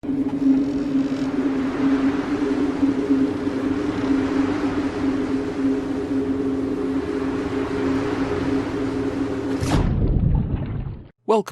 Welcome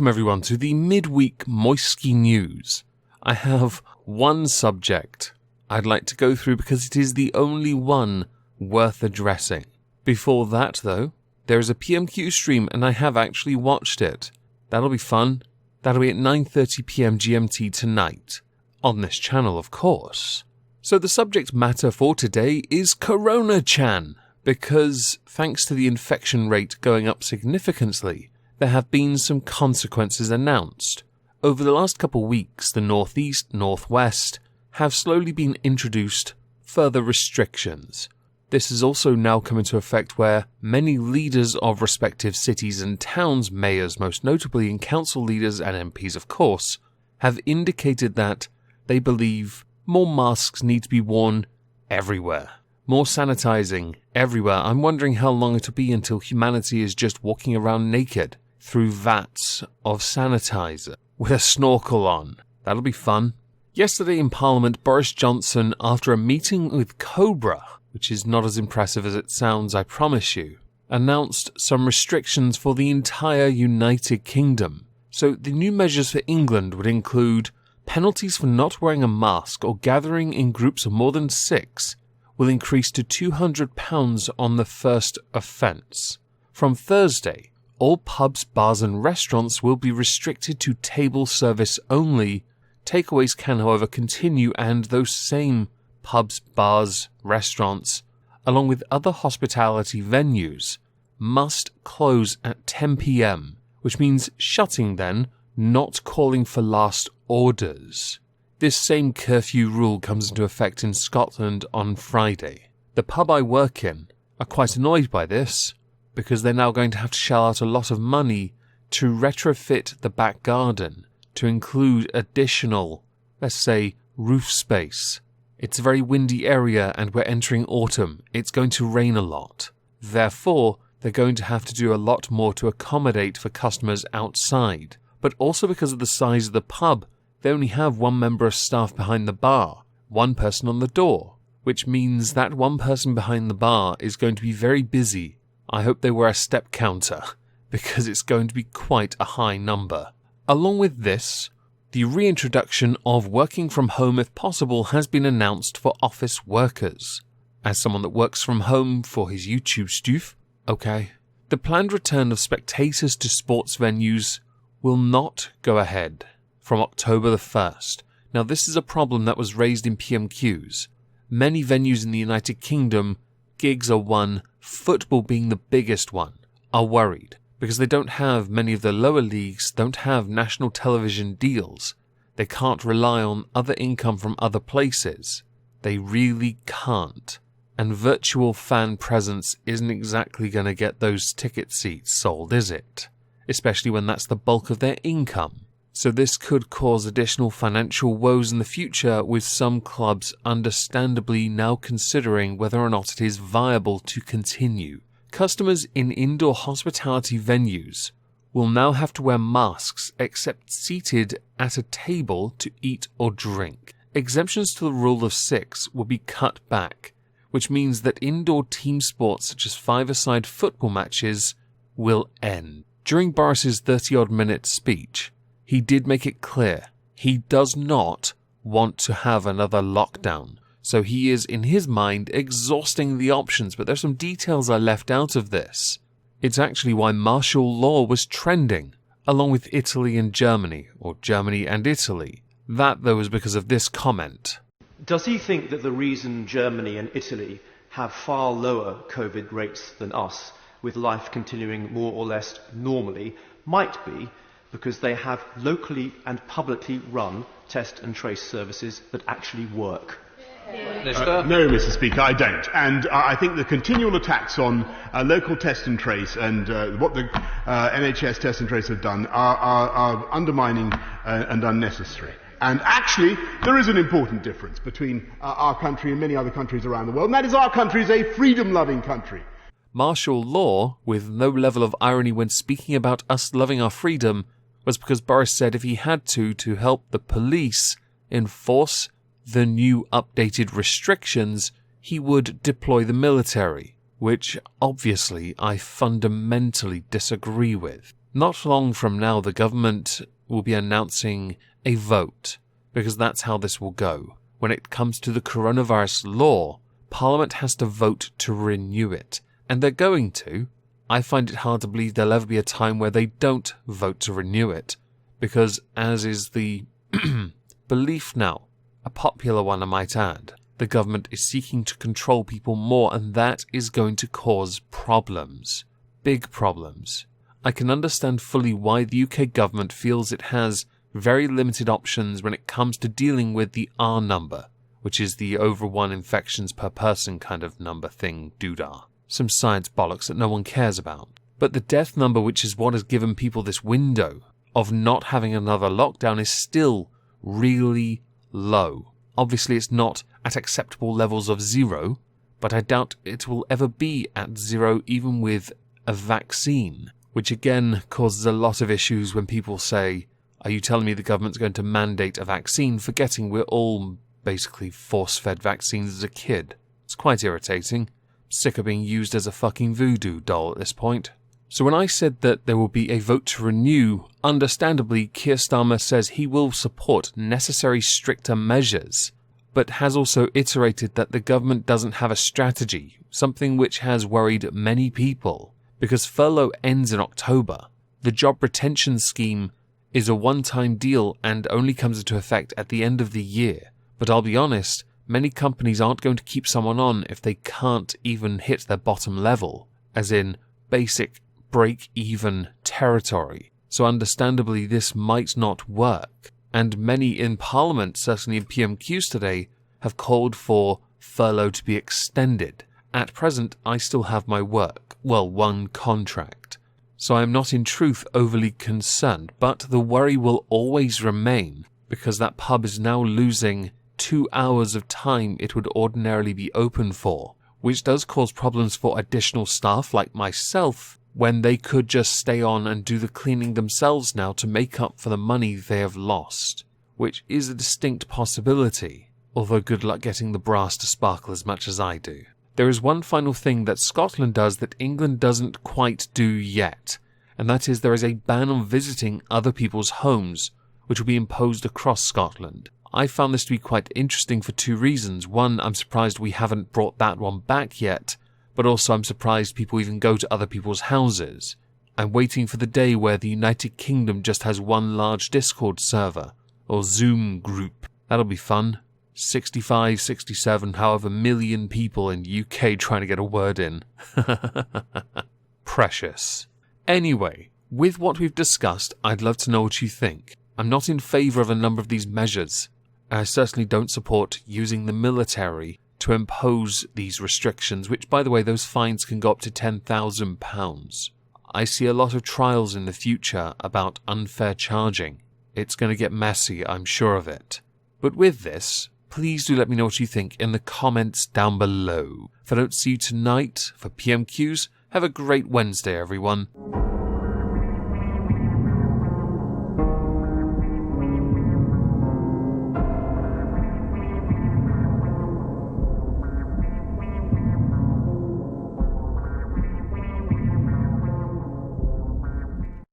everyone to the midweek Moisky News. I have one subject I'd like to go through because it is the only one worth addressing. Before that though, there is a PMQ stream and I have actually watched it. That'll be fun. That'll be at 9:30 PM GMT tonight. On this channel, of course. So the subject matter for today is Corona-chan, because thanks to the infection rate going up significantly, there have been some consequences announced. Over the last couple weeks, the Northeast, Northwest have slowly been introduced further restrictions. This has also now come into effect where many leaders of respective cities and towns, mayors most notably, and council leaders and MPs of course, have indicated that they believe more masks need to be worn everywhere. More sanitizing everywhere. I'm wondering how long it'll be until humanity is just walking around naked through vats of sanitizer with a snorkel on. That'll be fun. Yesterday in Parliament, Boris Johnson, after a meeting with Cobra, which is not as impressive as it sounds, I promise you, announced some restrictions for the entire United Kingdom. So the new measures for England would include penalties for not wearing a mask or gathering in groups of more than 6 will increase to £200 on the first offence. From Thursday, all pubs, bars and restaurants will be restricted to table service only. Takeaways can, however, continue, and those same pubs, bars, restaurants, along with other hospitality venues, must close at 10 PM, which means shutting then, not calling for last orders. This same curfew rule comes into effect in Scotland on Friday. The pub I work in are quite annoyed by this, because they're now going to have to shell out a lot of money to retrofit the back garden to include additional, let's say, roof space. It's a very windy area and we're entering autumn. It's going to rain a lot. Therefore, they're going to have to do a lot more to accommodate for customers outside. But also because of the size of the pub, they only have one member of staff behind the bar, one person on the door, which means that one person behind the bar is going to be very busy. I hope they wear a step counter, because it's going to be quite a high number. Along with this, the reintroduction of working from home if possible has been announced for office workers. As someone that works from home for his YouTube stuff, okay, the planned return of spectators to sports venues will not go ahead from October the 1st. Now this is a problem that was raised in PMQs. Many venues in the United Kingdom, gigs are one, football being the biggest one, are worried because they don't have many of the lower leagues, don't have national television deals. They can't rely on other income from other places. They really can't. And virtual fan presence isn't exactly going to get those ticket seats sold, is it? Especially when that's the bulk of their income. So this could cause additional financial woes in the future, with some clubs understandably now considering whether or not it is viable to continue. Customers in indoor hospitality venues will now have to wear masks except seated at a table to eat or drink. Exemptions to the rule of 6 will be cut back, which means that indoor team sports such as five-a-side football matches will end. During Boris's 30-odd minute speech, he did make it clear he does not want to have another lockdown. So he is, in his mind, exhausting the options, but there's some details I left out of this. It's actually why martial law was trending, along with Italy and Germany, or Germany and Italy. That, though, is because of this comment. Does he think that the reason Germany and Italy have far lower COVID rates than us, with life continuing more or less normally, might be because they have locally and publicly run test and trace services that actually work? No, Mr. Speaker, I don't. And I think the continual attacks on local test and trace and what the NHS test and trace have done are undermining and unnecessary. And actually, there is an important difference between our country and many other countries around the world, and that is our country is a freedom-loving country. Martial law, with no level of irony when speaking about us loving our freedom, was because Boris said if he had to help the police enforce the new updated restrictions, he would deploy the military, which obviously I fundamentally disagree with. Not long from now, the government will be announcing a vote, because that's how this will go. When it comes to the coronavirus law, Parliament has to vote to renew it, and they're going to. I find it hard to believe there'll ever be a time where they don't vote to renew it, because as is the belief now, a popular one I might add, the government is seeking to control people more, and that is going to cause problems. Big problems. I can understand fully why the UK government feels it has very limited options when it comes to dealing with the R number, which is the over 1 infections per person kind of number thing doodah. Some science bollocks that no one cares about. But the death number, which is what has given people this window of not having another lockdown, is still really low. Obviously it's not at acceptable levels of 0, but I doubt it will ever be at 0 even with a vaccine, which again causes a lot of issues when people say, are you telling me the government's going to mandate a vaccine, forgetting we're all basically force-fed vaccines as a kid? It's quite irritating. Sick of being used as a fucking voodoo doll at this point. So when I said that there will be a vote to renew, understandably Keir Starmer says he will support necessary stricter measures, but has also iterated that the government doesn't have a strategy, something which has worried many people, because furlough ends in October. The job retention scheme is a one-time deal and only comes into effect at the end of the year. But I'll be honest, many companies aren't going to keep someone on if they can't even hit their bottom level, as in basic break-even territory. So understandably this might not work. And many in Parliament, certainly in PMQs today, have called for furlough to be extended. At present, I still have my work, well, one contract. So I am not in truth overly concerned, but the worry will always remain, because that pub is now losing 2 hours of time it would ordinarily be open for, which does cause problems for additional staff like myself, when they could just stay on and do the cleaning themselves now to make up for the money they have lost, which is a distinct possibility, although good luck getting the brass to sparkle as much as I do. There is one final thing that Scotland does that England doesn't quite do yet, and that is there is a ban on visiting other people's homes, which will be imposed across Scotland. I found this to be quite interesting for 2 reasons. One, I'm surprised we haven't brought that one back yet, but also I'm surprised people even go to other people's houses. I'm waiting for the day where the United Kingdom just has one large Discord server, or Zoom group. That'll be fun. 65, 67, however million people in UK trying to get a word in. Precious. Anyway, with what we've discussed, I'd love to know what you think. I'm not in favour of a number of these measures. I certainly don't support using the military to impose these restrictions, which, by the way, those fines can go up to £10,000. I see a lot of trials in the future about unfair charging. It's going to get messy, I'm sure of it. But with this, please do let me know what you think in the comments down below. If I don't see you tonight for PMQs, have a great Wednesday, everyone.